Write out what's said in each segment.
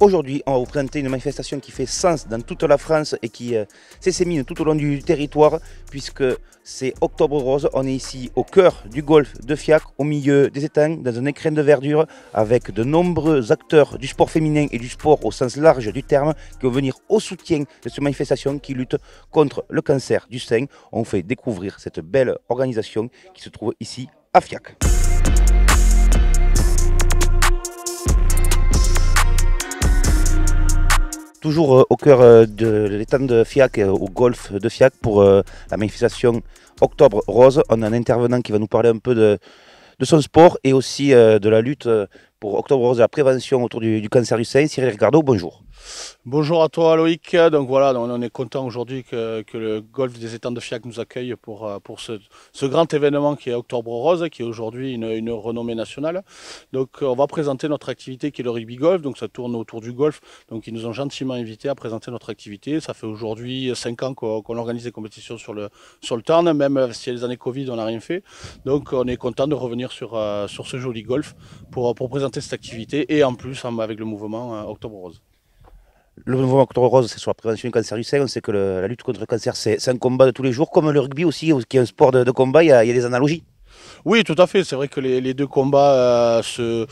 Aujourd'hui, on va vous présenter une manifestation qui fait sens dans toute la France et qui s'émine tout au long du territoire, puisque c'est Octobre Rose. On est ici au cœur du golfe de Fiac, au milieu des étangs, dans un écrin de verdure, avec de nombreux acteurs du sport féminin et du sport au sens large du terme, qui vont venir au soutien de cette manifestation qui lutte contre le cancer du sein. On fait découvrir cette belle organisation qui se trouve ici à Fiac. Toujours au cœur de l'étang de Fiac, au golfe de Fiac, pour la manifestation Octobre Rose. On a un intervenant qui va nous parler un peu de son sport et aussi de la lutte pour Octobre Rose, de la prévention autour du cancer du sein. Cyril Ricardo, bonjour. Bonjour à toi Loïc, donc voilà, on est content aujourd'hui que le golfe des étangs de Fiac nous accueille pour ce grand événement qui est Octobre Rose, qui est aujourd'hui une renommée nationale. Donc on va présenter notre activité qui est le rugby golf, donc ça tourne autour du golf, donc ils nous ont gentiment invités à présenter notre activité. Ça fait aujourd'hui 5 ans qu'on organise des compétitions sur le Tarn, même si les années Covid on n'a rien fait. Donc on est content de revenir sur ce joli golf pour présenter cette activité et en plus avec le mouvement Octobre Rose. Le mouvement Octobre Rose, c'est sur la prévention du cancer du sein. On sait que la lutte contre le cancer, c'est un combat de tous les jours, comme le rugby aussi, qui est un sport de combat. Il y a des analogies. Oui, tout à fait. C'est vrai que les deux combats se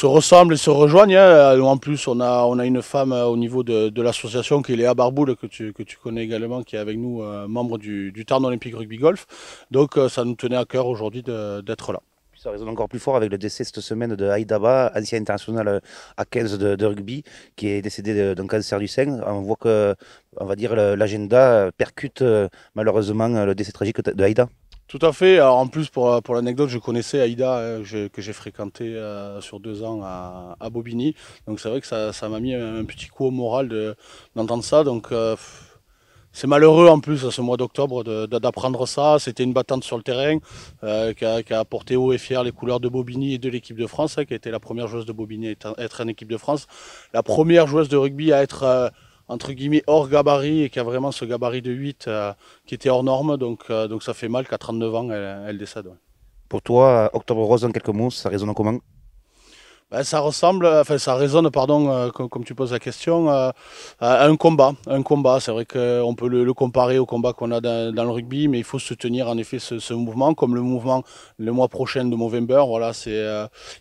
ressemblent et se rejoignent, hein. En plus, on a une femme au niveau de l'association qui est Léa Barboul, que tu connais également, qui est avec nous, membre du Tarn Olympique Rugby Golf. Donc ça nous tenait à cœur aujourd'hui d'être là. Ça résonne encore plus fort avec le décès cette semaine de Aïdaba, ancien international à 15 de rugby, qui est décédé d'un cancer du sein. On voit que, on va dire, l'agenda percute malheureusement le décès tragique de Aïda. Tout à fait. Alors en plus, pour l'anecdote, je connaissais Aïda, que j'ai fréquenté sur 2 ans à Bobigny. Donc c'est vrai que ça m'a mis un petit coup au moral d'entendre ça. Donc c'est malheureux en plus ce mois d'octobre d'apprendre ça. C'était une battante sur le terrain qui a porté haut et fier les couleurs de Bobigny et de l'équipe de France, qui a été la première joueuse de Bobigny à être en équipe de France. La première joueuse de rugby à être entre guillemets hors gabarit et qui a vraiment ce gabarit de 8 qui était hors norme. Donc ça fait mal qu'à 39 ans elle décède. Ouais. Pour toi, Octobre Rose, en quelques mots, ça résonne comment? Ben, ça ressemble, enfin ça résonne, pardon, comme tu poses la question, à un combat. Un combat, c'est vrai qu'on peut le comparer au combat qu'on a dans le rugby, mais il faut soutenir en effet ce mouvement, comme le mouvement le mois prochain de Movember. Voilà,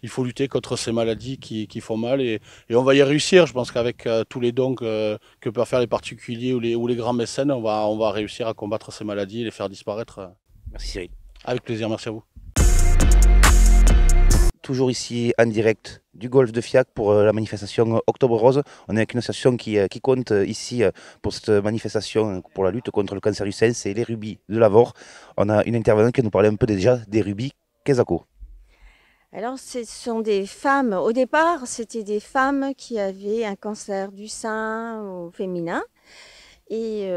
il faut lutter contre ces maladies qui font mal et on va y réussir. Je pense qu'avec tous les dons que peuvent faire les particuliers ou les grands mécènes, on va réussir à combattre ces maladies et les faire disparaître. Merci Cyril. Avec plaisir, merci à vous. Toujours ici en direct du golfe de Fiac pour la manifestation Octobre Rose. On est avec une association qui compte ici pour cette manifestation pour la lutte contre le cancer du sein, c'est les Rubis de Lavore. On a une intervenante qui nous parlait un peu déjà des Rubis Kezako. Alors, ce sont des femmes, au départ, c'était des femmes qui avaient un cancer du sein au féminin. Et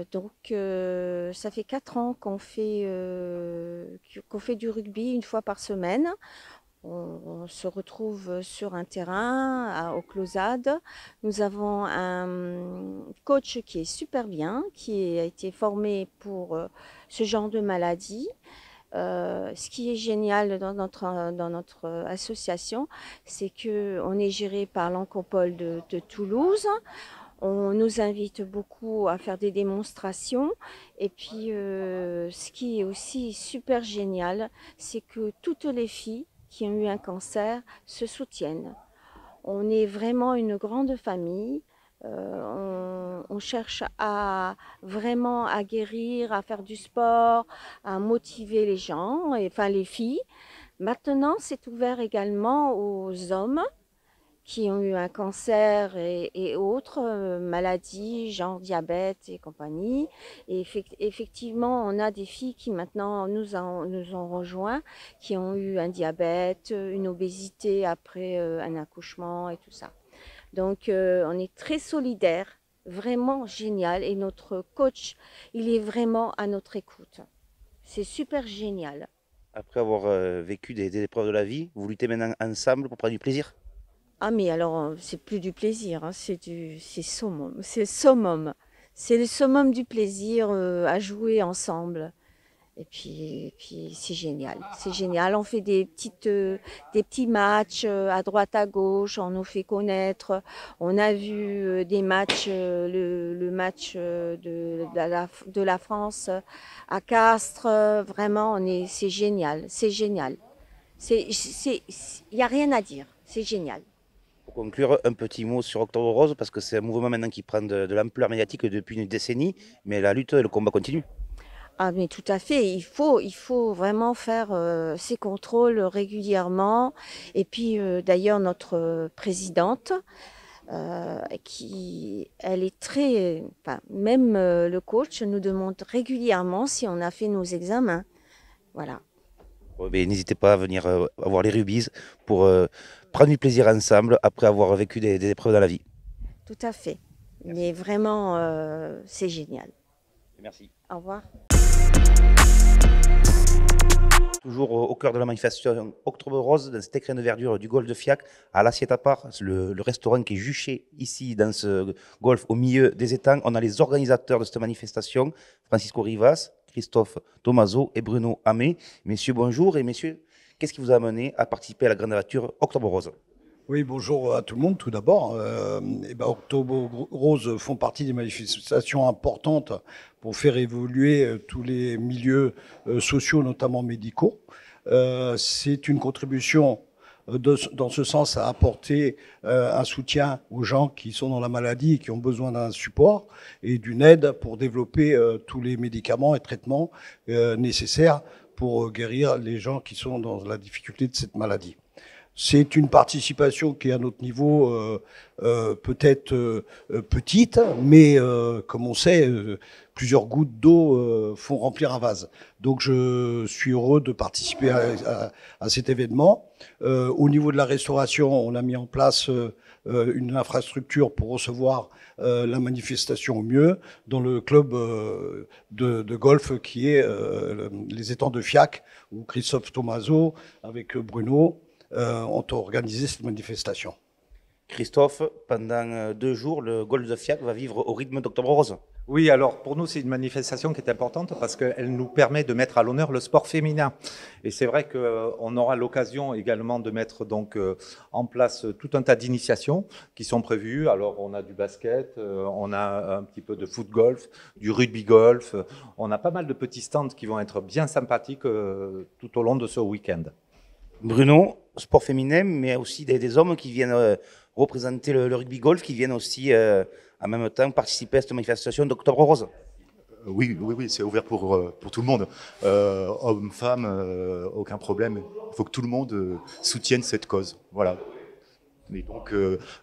ça fait 4 ans qu'on fait du rugby une fois par semaine. On se retrouve sur un terrain au Closade. Nous avons un coach qui est super bien, qui a été formé pour ce genre de maladie. Ce qui est génial dans notre association, c'est qu'on est géré par l'Oncopole de Toulouse. On nous invite beaucoup à faire des démonstrations. Et puis, ce qui est aussi super génial, c'est que toutes les filles qui ont eu un cancer se soutiennent. On est vraiment une grande famille. On cherche vraiment à guérir, à faire du sport, à motiver les gens, enfin les filles. Maintenant, c'est ouvert également aux hommes qui ont eu un cancer et autres maladies, genre diabète et compagnie. Et effectivement, on a des filles qui maintenant nous ont rejoints, qui ont eu un diabète, une obésité après un accouchement et tout ça. Donc, on est très solidaires, vraiment génial. Et notre coach, il est vraiment à notre écoute. C'est super génial. Après avoir vécu des épreuves de la vie, vous luttez maintenant ensemble pour prendre du plaisir? Ah, mais alors, c'est plus du plaisir, hein, c'est summum. C'est le summum du plaisir à jouer ensemble. Et puis c'est génial, c'est génial. On fait des petits matchs à droite à gauche, on nous fait connaître. On a vu des matchs, le match de la France à Castres. Vraiment, c'est génial, c'est génial. Il n'y a rien à dire, c'est génial. Pour conclure, un petit mot sur Octobre Rose, parce que c'est un mouvement maintenant qui prend de l'ampleur médiatique depuis une décennie, mais la lutte et le combat continuent. Ah mais tout à fait, il faut vraiment faire ces contrôles régulièrement. Et puis d'ailleurs notre présidente, elle est très, enfin, même le coach nous demande régulièrement si on a fait nos examens. Voilà. Ouais, mais n'hésitez pas à venir voir les Rubies pour prendre du plaisir ensemble après avoir vécu des épreuves dans la vie. Tout à fait. Mais vraiment, c'est génial. Merci. Au revoir. Toujours au cœur de la manifestation Octobre Rose, dans cet écrin de verdure du golfe de Fiac, à l'assiette à part, le restaurant qui est juché ici dans ce golfe au milieu des étangs. On a les organisateurs de cette manifestation, Francisco Rivas, Christophe Tomaso et Bruno Amé. Messieurs, bonjour. Et messieurs, qu'est-ce qui vous a amené à participer à la grande aventure Octobre Rose ? Oui, bonjour à tout le monde. Tout d'abord, Octobre Rose font partie des manifestations importantes pour faire évoluer tous les milieux sociaux, notamment médicaux. C'est une contribution dans ce sens à apporter un soutien aux gens qui sont dans la maladie et qui ont besoin d'un support et d'une aide pour développer tous les médicaments et traitements nécessaires pour guérir les gens qui sont dans la difficulté de cette maladie. C'est une participation qui, à notre niveau, peut-être petite, mais comme on sait, plusieurs gouttes d'eau font remplir un vase. Donc je suis heureux de participer à cet événement. Au niveau de la restauration, on a mis en place une infrastructure pour recevoir la manifestation au mieux dans le club de golf qui est les étangs de Fiac, où Christophe Tomaso, avec Bruno, ont organisé cette manifestation. Christophe, pendant 2 jours, le golfe de Fiac va vivre au rythme d'Octobre Rose. Oui, alors pour nous, c'est une manifestation qui est importante parce qu'elle nous permet de mettre à l'honneur le sport féminin. Et c'est vrai qu'on aura l'occasion également de mettre donc en place tout un tas d'initiations qui sont prévues. Alors on a du basket, on a un petit peu de foot golf, du rugby golf. On a pas mal de petits stands qui vont être bien sympathiques tout au long de ce week-end. Bruno, sport féminin, mais aussi des hommes qui viennent représenter le rugby golf, qui viennent aussi en même temps participer à cette manifestation d'Octobre Rose. Oui, c'est ouvert pour tout le monde. Hommes, femmes, aucun problème. Il faut que tout le monde soutienne cette cause. Voilà. Et donc,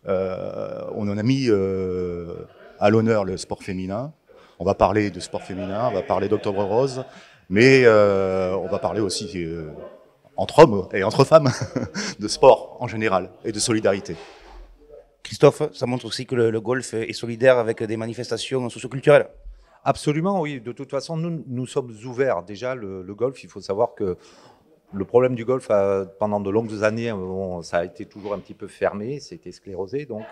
on en a mis à l'honneur le sport féminin. On va parler de sport féminin, on va parler d'Octobre Rose, mais on va parler aussi entre hommes et entre femmes de sport en général et de solidarité. Christophe, ça montre aussi que le golf est solidaire avec des manifestations socioculturelles. Absolument, oui. De toute façon, nous sommes ouverts. Déjà, le golf, il faut savoir que le problème du golf, pendant de longues années, ça a été toujours un petit peu fermé, c'était sclérosé. Donc,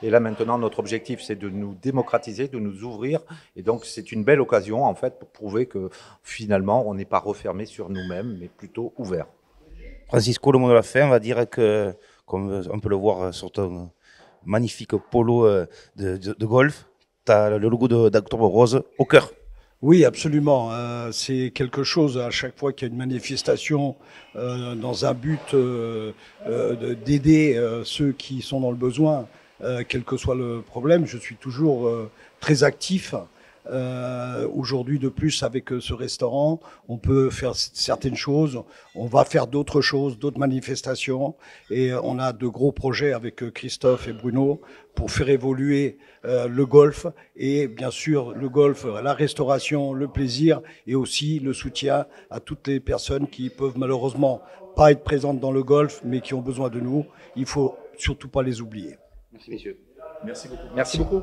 et là, maintenant, notre objectif, c'est de nous démocratiser, de nous ouvrir. Et donc, c'est une belle occasion, en fait, pour prouver que finalement, on n'est pas refermé sur nous-mêmes, mais plutôt ouvert. Francisco, le mot de la fin, on va dire que, comme on peut le voir sur ton magnifique polo de golf, tu as le logo d'Octobre Rose au cœur. Oui, absolument. C'est quelque chose, à chaque fois qu'il y a une manifestation dans un but d'aider ceux qui sont dans le besoin, quel que soit le problème, je suis toujours très actif. Aujourd'hui, de plus, avec ce restaurant, on peut faire certaines choses. On va faire d'autres choses, d'autres manifestations. Et on a de gros projets avec Christophe et Bruno pour faire évoluer le golf. Et bien sûr, le golf, la restauration, le plaisir et aussi le soutien à toutes les personnes qui peuvent malheureusement pas être présentes dans le golf, mais qui ont besoin de nous. Il faut surtout pas les oublier. Merci, messieurs. Merci beaucoup. Merci beaucoup.